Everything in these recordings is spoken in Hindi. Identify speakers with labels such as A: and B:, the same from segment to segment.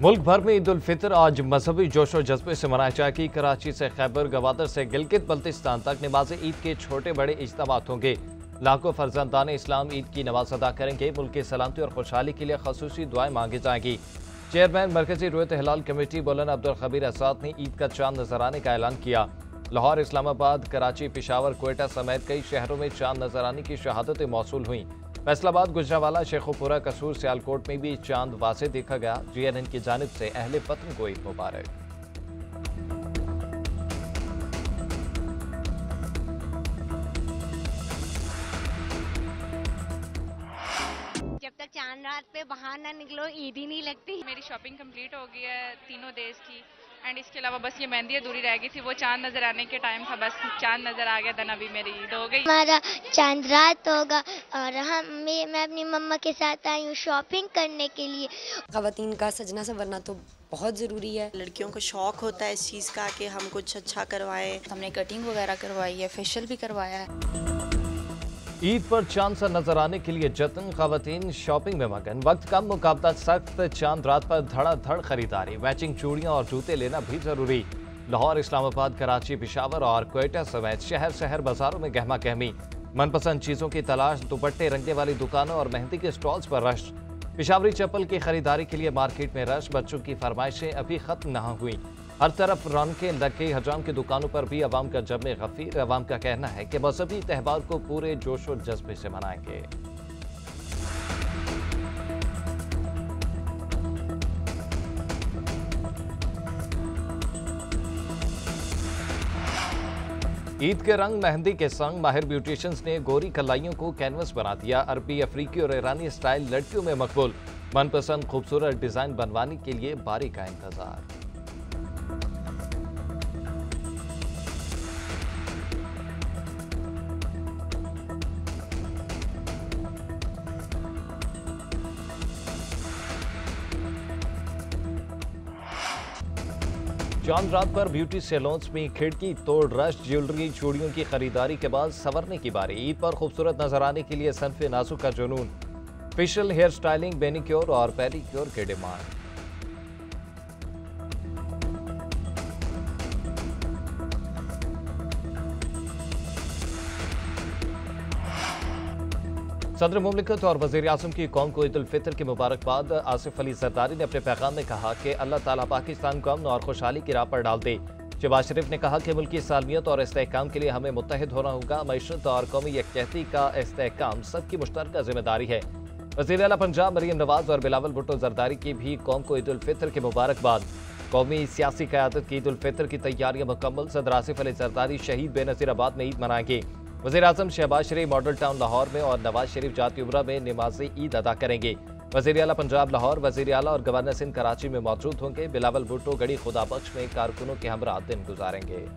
A: मुल्क भर में ईद उल फितर आज मजहबी जोश और जज्बे से मनाई जाएगी। कराची से खैबर गवादर से गिलगित बल्तिस्तान तक नमाज ईद के छोटे बड़े इज्तिमात होंगे। लाखों फर्जंदान इस्लाम ईद की नमाज अदा करेंगे। मुल्क की सलामती और खुशहाली के लिए खसूसी दुआएं मांगी जाएंगी। चेयरमैन मरकजी रुयत हिलाल कमेटी मौलाना अब्दुल खबीर आजाद ने ईद का चांद नजर आने का ऐलान किया। लाहौर, इस्लामाबाद, कराची, पेशावर, क्वेटा समेत कई शहरों में चांद नजर आने की शहादतें मौसूल हुई। फैसलाबाद, गुजरावाला, शेखोपुरा, कसूर, सियालकोट में भी चांद वासे देखा गया। GNN की जानिब से अहले वतन को ईद मुबारक।
B: जब तक चांद रात पे बाहर ना निकलो ईद ही नहीं लगती।
C: मेरी शॉपिंग कंप्लीट हो गई है तीनों डेज की एंड इसके अलावा बस ये मेहंदी अधूरी रह गई थी। वो चांद नजर आने के टाइम था, बस चांद नजर आ गया, देन अभी मेरी ईद हो गई।
D: हमारा चांद रात होगा और मैं अपनी मम्मा के साथ आई हूँ शॉपिंग करने के लिए।
E: ख़वातीन का सजना संवरना तो बहुत ज़रूरी है।
F: लड़कियों को शौक होता है इस चीज़ का कि हम कुछ अच्छा करवाएं।
G: हमने कटिंग वगैरह करवाई है, फेशियल भी करवाया है।
A: ईद पर चांद सा नजर आने के लिए जतन, खवातीन शॉपिंग में मगन। वक्त कम, मुकाबला सख्त। चांद रात पर धड़ाधड़ खरीदारी, मैचिंग चूड़ियां और जूते लेना भी जरूरी। लाहौर, इस्लामाबाद, कराची, पेशावर और क्वेटा समेत शहर शहर बाजारों में गहमा गहमी। मनपसंद चीजों की तलाश, दुपट्टे, रंगने वाली दुकानों और मेहंदी के स्टॉल्स पर रश। पेशावरी चप्पल की खरीदारी के लिए मार्केट में रश। बच्चों की फरमाइशें अभी खत्म न हुई। हर तरफ रौनकें लग गई। हजाम की दुकानों पर भी अवाम का जमे गफीर। अवाम का कहना है कि मजहबी त्यौहार को पूरे जोश और जज्बे से मनाएंगे। ईद के रंग मेहंदी के संग माहिर ब्यूटिशियंस ने गोरी कलाइयों को कैनवस बना दिया। अरबी, अफ्रीकी और ईरानी स्टाइल लड़कियों में मकबूल। मनपसंद खूबसूरत डिजाइन बनवाने के लिए बारी का इंतजार। चांद रात पर ब्यूटी सैलून्स में खिड़की तोड़ रश। ज्वेलरी, चूड़ियों की खरीदारी के बाद संवरने की बारी। ईद पर खूबसूरत नजर आने के लिए सनफे नासु का जुनून। फेशियल, हेयर स्टाइलिंग, बेनिक्योर और पेडिक्योर की डिमांड। सदर मुमलिकत और वज़ीर आज़म की कौम को ईद उल फितर की मुबारकबाद। आसिफ अली जरदारी ने अपने पैगाम में कहा कि अल्लाह ताला पाकिस्तान को अमन और खुशहाली की राह पर डाल दे। शहबाज शरीफ ने कहा कि मुल्क की सालमियत और इस्तेहकाम के लिए हमें मुत्तहिद होना होगा। मईशत और कौमी यकजहती का इस्तेहकाम सबकी मुश्तरका जिम्मेदारी है। वज़ीर आला पंजाब मरीम नवाज और बिलावल भुट्टो जरदारी की भी कौम को ईद उल फितर की मुबारकबाद। कौमी सियासी क़यादत की ईद उल फितर की तैयारियां मुकम्मल। सदर आसिफ अली जरदारी शहीद बेनज़ीराबाद में ईद मनाएंगे। वज़ीर आज़म शहबाज शरीफ मॉडल टाउन लाहौर में और नवाज शरीफ जाती उम्रा में नमाज ईद अदा करेंगे। वज़ीर आला पंजाब लाहौर, वज़ीर आला और गवर्नर सिंध कराची में मौजूद होंगे। बिलावल भुट्टो गढ़ी खुदाबख्श में कारकुनों के हमरा दिन गुजारेंगे।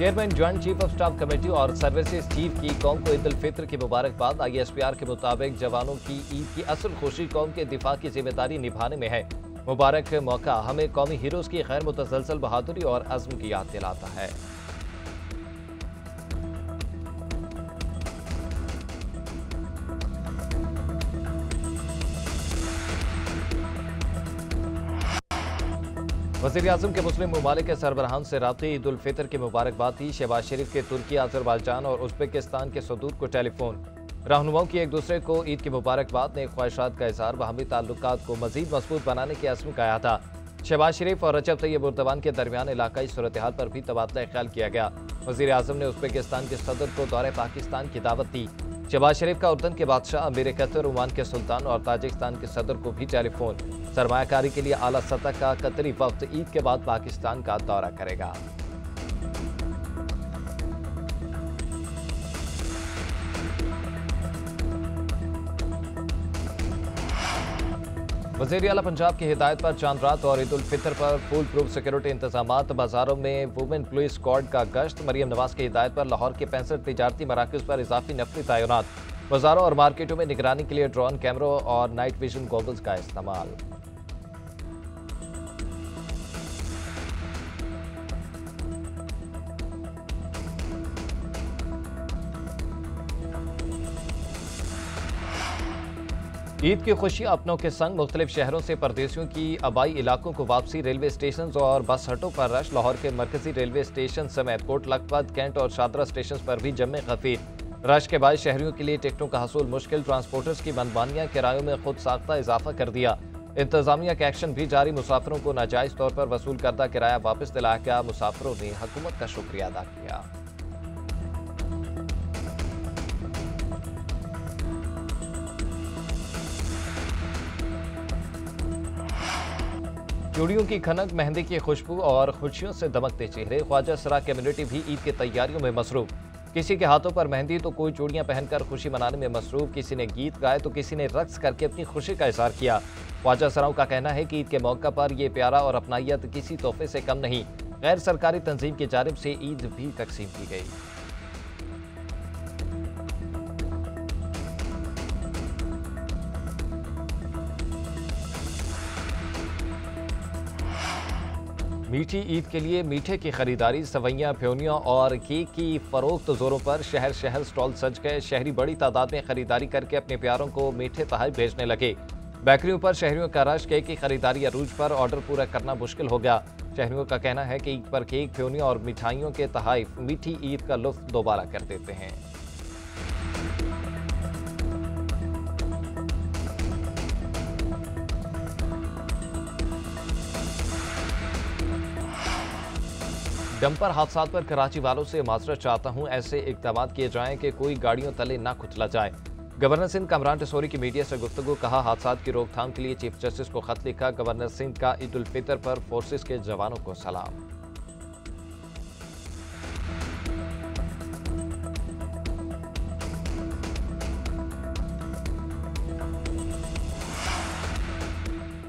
A: Chairman joint chief of staff committee और सर्विसेज चीफ की कौम को ईद उल फितर की मुबारकबाद। ISPR के मुताबिक जवानों की ईद की असल खुशी कौम के दिफा की जिम्मेदारी निभाने में है। मुबारक मौका हमें कौमी हीरोज की गैर मुतसलसल बहादुरी और अज़्म की याद दिलाता है। वज़ीर आज़म के मुस्लिम ममालिक के सरबराहान से राब्ते ईद उल फितर की मुबारकबाद थी। शहबाज शरीफ के तुर्की, अज़रबैजान और उज़्बेकिस्तान के सदूर को टेलीफोन। रहनुमाओं की एक दूसरे को ईद की मुबारकबाद ने ख्वाहिशात का इज़हार बाहमी ताल्लुकात को मज़ीद मजबूत बनाने के अज़्म कहा था। शहबाज शरीफ और रजब तैयब एर्दोगान के दरमियान इलाकाई सूरत हाल पर भी तबादला ख्याल किया गया। वज़ीर आज़म ने उज़्बेकिस्तान के सदर को दौरे पाकिस्तान की दावत दी। शहबाज शरीफ का उर्दन के बादशाह, अमीर कतर, ओमान के सुल्तान और ताजिकिस्तान के सदर को भी टेलीफोन। सरमायाकारी के लिए आला सतह का कतरी वक्त ईद के बाद पाकिस्तान का दौरा करेगा। वज़ीर आला पंजाब की हिदायत पर चांद रात और ईद उल फितर पर फुल प्रूफ सिक्योरिटी इंतजामात। बाजारों में वुमेन पुलिस स्क्वाड का गश्त। मरीम नवाज की हिदायत पर लाहौर के 65 तिजारती मराकज़ पर इजाफी नफरी तैनात। बाजारों और मार्केटों में निगरानी के लिए ड्रोन कैमरों और नाइट विजन गॉगल्स का इस्तेमाल। ईद की खुशियां अपनों के संग मुख्तलिफ शहरों से परदेशियों की आबाई इलाकों को वापसी। रेलवे स्टेशन और बस हटों पर रश। लाहौर के मरकजी रेलवे स्टेशन समेत कोट लखपत, कैंट और शादरा स्टेशन पर भी जमे खफीर। रश के बाद शहरियों के लिए टिकटों का हसूल मुश्किल। ट्रांसपोर्टर्स की मनमानियां किरायों में खुद साख्ता इजाफा कर दिया। इंतजामिया का एक्शन भी जारी। मुसाफिरों को नाजायज तौर पर वसूल करदा किराया वापस दिलाया गया। मुसाफिरों ने हुकूमत का शुक्रिया अदा किया। चूड़ियों की खनक, मेहंदी की खुशबू और खुशियों से दमकते चेहरे। ख्वाजा सरा कम्युनिटी भी ईद की तैयारियों में मसरूफ। किसी के हाथों पर मेहंदी तो कोई चूड़ियां पहनकर खुशी मनाने में मसरूफ। किसी ने गीत गाए तो किसी ने रक्स करके अपनी खुशी का इजहार किया। ख्वाजा सराओं का कहना है कि ईद के मौका पर यह प्यारा और अपनायत किसी तोहफे से कम नहीं। गैर सरकारी तंजीम की जानिब से ईद भी तकसीम की गई। मीठी ईद के लिए मीठे की खरीदारी। सवैयां, फ्योनियां और केक की फरोख्त जोरों पर। शहर शहर स्टॉल सज गए। शहरी बड़ी तादाद में खरीदारी करके अपने प्यारों को मीठे तोहफे भेजने लगे। बेकरियों पर शहरियों का रश। केक की खरीदारी अरूज पर। ऑर्डर पूरा करना मुश्किल हो गया। शहरियों का कहना है कि ईद पर केक, फ्योनियां और मिठाइयों के तोहफे मीठी ईद का लुत्फ दोबारा कर देते हैं। डंपर हादसा पर कराची वालों से माजरत चाहता हूं। ऐसे इकदाम किए जाएं कि कोई गाड़ियों तले ना कुचला जाए। गवर्नर सिंध कामरान टिसोरी की मीडिया से गुफ्तगू। कहा, हादसा की रोकथाम के लिए चीफ जस्टिस को खत लिखा। गवर्नर सिंध का ईद उल फितर पर फोर्सेस के जवानों को सलाम।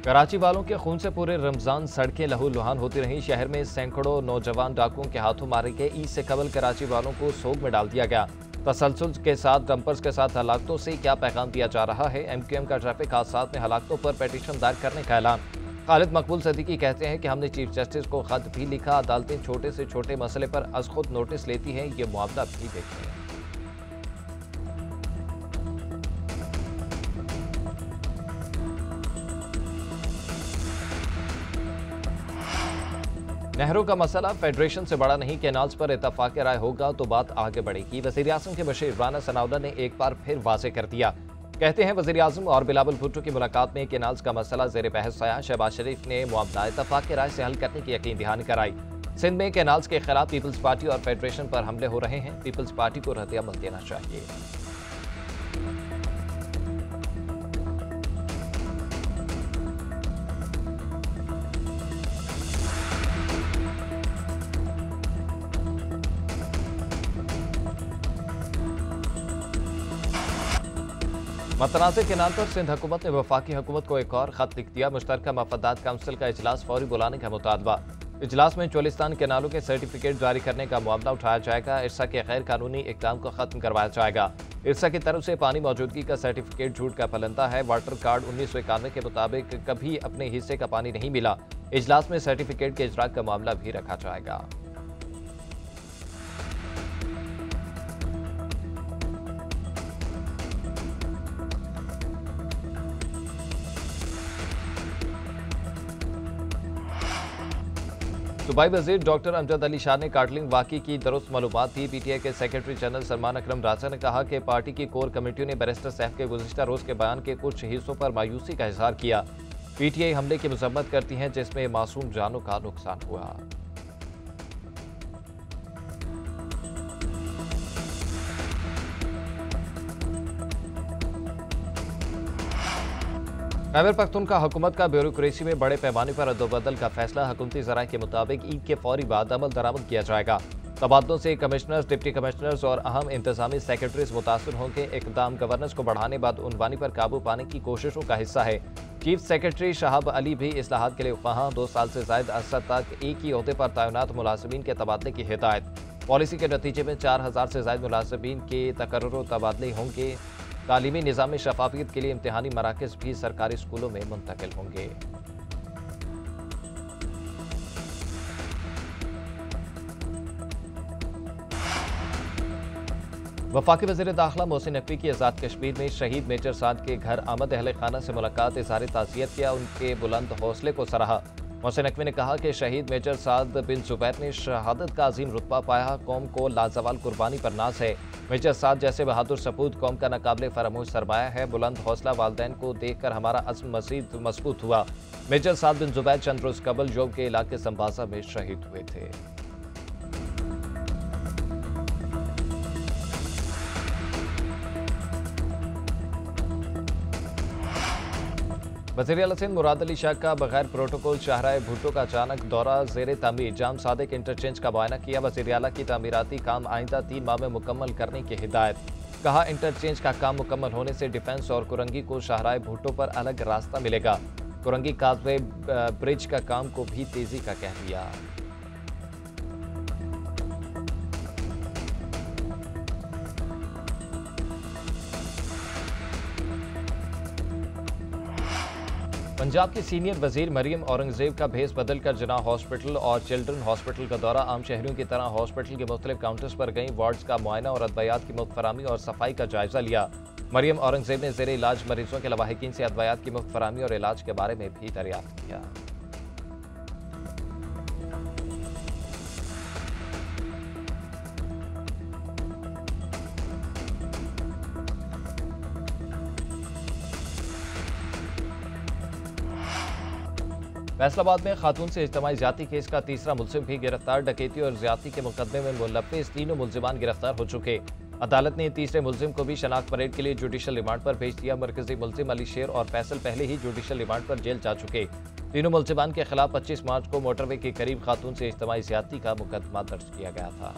A: कराची वालों के खून से पूरे रमजान सड़कें लहूलुहान होती रहीं। शहर में सैकड़ों नौजवान डाकुओं के हाथों मारे गए। ईद से कबल कराची वालों को सोग में डाल दिया गया। तसलसल के साथ डंपर्स के साथ हलाकतों से क्या पैगाम दिया जा रहा है। MQM का ट्रैफिक हादसात में हलाकतों पर पिटीशन दायर करने का ऐलान। खालिद मकबूल सदीकी कहते हैं कि हमने चीफ जस्टिस को खत भी लिखा। अदालतें छोटे से छोटे मसले पर अज खुद नोटिस लेती हैं। ये मुआवजा भी देखें। नहरों का मसला फेडरेशन से बड़ा नहीं। कैनाल्स पर इत्तफाक राय होगा तो बात आगे बढ़ेगी। वज़ीर आज़म के मशीर राना सनाउल्लाह ने एक बार फिर वाज़ेह कर दिया। कहते हैं, वज़ीर आज़म और बिलावल भुट्टो की मुलाकात में कैनाल्स का मसला ज़ेर बहस आया। शहबाज शरीफ ने मुआवजा इत्तफाक राय से हल करने की यकीन दहानी कराई। सिंध में कैनाल्स के खिलाफ पीपल्स पार्टी और फेडरेशन पर हमले हो रहे हैं। पीपल्स पार्टी को रद्द-ए-अमल देना चाहिए। मतनाज़ कैनाल पर सिंध हुकूमत ने वफाकी हुकूमत को एक और खत लिख दिया। मुश्तरका मफादात काउंसिल का इजलास फौरी बुलाने का मुतालबा। इजलास में चोलिस्तान कैनालों के सर्टिफिकेट जारी करने का मुआवजा उठाया जाएगा। इरसा के गैर कानूनी इकदाम को खत्म करवाया जाएगा। इरसा की तरफ से पानी मौजूदगी का सर्टिफिकेट झूठ का फलंदा है। वाटर कार्ड 1991 के मुताबिक कभी अपने हिस्से का पानी नहीं मिला। इजलास में सर्टिफिकेट के इजरा का मामला भी रखा जाएगा। सूबाई वजीर डॉक्टर अमजद अली शाह ने कार्टलिंग वाक़ई की दुरुस्त मालूमात दी। PTI के सेक्रेटरी जनरल सलमान अकरम राजा ने कहा कि पार्टी की कोर कमेटियों ने बैरिस्टर सैफ के गुज़िश्ता रोज़ के बयान के कुछ हिस्सों पर मायूसी का इजहार किया। PTI हमले की मजम्मत करती है जिसमें मासूम जानों का नुकसान हुआ। खैबर पख्तूनख्वा हुकूमत का ब्यूरोक्रेसी में बड़े पैमाने पर अदोबदल का फैसला। हुकूमती ज़राए के मुताबिक ईद के फौरी बाद अमल दरामद किया जाएगा। तबादलों से कमिश्नर्स, डिप्टी कमिश्नर्स और अहम इंतजामी सेक्रेटरीज मुतासर होंगे। इकदाम गवर्नेंस को बढ़ाने बाद उनवानी पर काबू पाने की कोशिशों का हिस्सा है। चीफ सेक्रेटरी शहाब अली भी इस्लाहात के लिए वहाँ 2 साल से ज़ायद अरसा तक एक ही ओहदे पर तैनात मुलाजिमीन के तबादले की हिदायत। पॉलिसी के नतीजे में 4000 से ज़ायद मुलाजिमीन के तकर्रुर तबादले होंगे। तालीमी निज़ाम में शफाफियत के लिए इम्तिहानी मराकज़ भी सरकारी स्कूलों में मुंतकिल होंगे। वफाकी वज़ीर दाखिला मोहसिन नकवी की आज़ाद कश्मीर में शहीद मेजर साद के घर आमद अहले खाना से मुलाकात, इज़हार ताज़ियत किया, उनके बुलंद हौसले को सराहा। मोहसिन नकवी ने कहा कि शहीद मेजर साद बिन जुबैर ने शहादत का अजीम रुतबा पाया, कौम को लाजवाल कुर्बानी पर नाज है। मेजर साद जैसे बहादुर सपूत कौम का नाकाबिले फरामोश सरमाया है। बुलंद हौसला वालदैन को देखकर हमारा अज़्म मज़ीद मजबूत हुआ। मेजर साद बिन जुबैर चंद रोज कबल जोब के इलाके संबासा में शहीद हुए थे। वज़ीर आला सिंध मुराद अली शाह का बगैर प्रोटोकॉल शाहराह भुट्टो का अचानक दौरा, ज़ेरे तामीर जाम सादिक इंटरचेंज का मुआयना किया। वज़ीर आला की तामीराती काम आइंदा 3 माह में मुकम्मल करने की हिदायत। कहा, इंटरचेंज का काम मुकम्मल होने से डिफेंस और कुरंगी को शाहराह भुट्टो पर अलग रास्ता मिलेगा। कुरंगी काजवे ब्रिज का काम को भी तेजी का कह दिया। पंजाब की सीनियर वजीर मरियम औरंगजेब का भेस बदलकर जिन्ना हॉस्पिटल और चिल्ड्रन हॉस्पिटल का दौरा, आम शहरियों की तरह हॉस्पिटल के मुख्तलिफ काउंटर्स पर गई, वार्ड्स का मुआयना और अद्वियात की मुफ्त फरामी और सफाई का जायजा लिया। मरियम औरंगजेब ने ज़ेरे इलाज मरीजों के लवाहिकीन से अद्वियात की मुफ्त फरामी और इलाज के बारे में भी दरियाफ्त किया। फैसलाबाद में खातून से इज्तिमाई ज्यादती केस का तीसरा मुलजिम भी गिरफ्तार। डकैती और ज्यादती के मुकदमे में मुलव्विस तीनों मुलजिमान गिरफ्तार हो चुके। अदालत ने तीसरे मुलजिम को भी शनाख्त परेड के लिए जुडिशल रिमांड पर भेज दिया। मरकजी मुलजिम अली शेर और फैसल पहले ही जुडिशल रिमांड पर जेल जा चुके। तीनों मुलजिमान के खिलाफ 25 मार्च को मोटरवे के करीब खातून से इज्तिमाई ज्यादती का मुकदमा दर्ज किया गया था।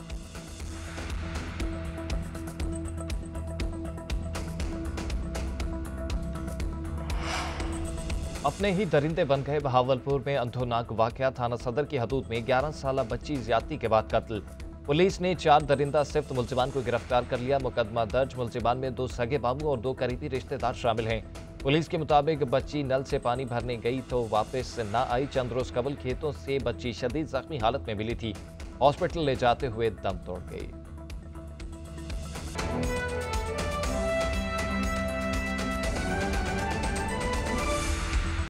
A: अपने ही दरिंदे बन गए बहावलपुर में अंधोनाक वाकया, थाना सदर की हदूद में 11 साला बच्ची ज्यादती के बाद कत्ल। पुलिस ने 4 दरिंदा सिफ्त मुलजिमान को गिरफ्तार कर लिया। मुकदमा दर्ज। मुलजिमान में 2 सगे बाबू और 2 करीबी रिश्तेदार शामिल हैं। पुलिस के मुताबिक बच्ची नल से पानी भरने गई तो वापस न आई। चंद रोज कबल खेतों से बच्ची शदीद जख्मी हालत में मिली थी। हॉस्पिटल ले जाते हुए दम तोड़ गई।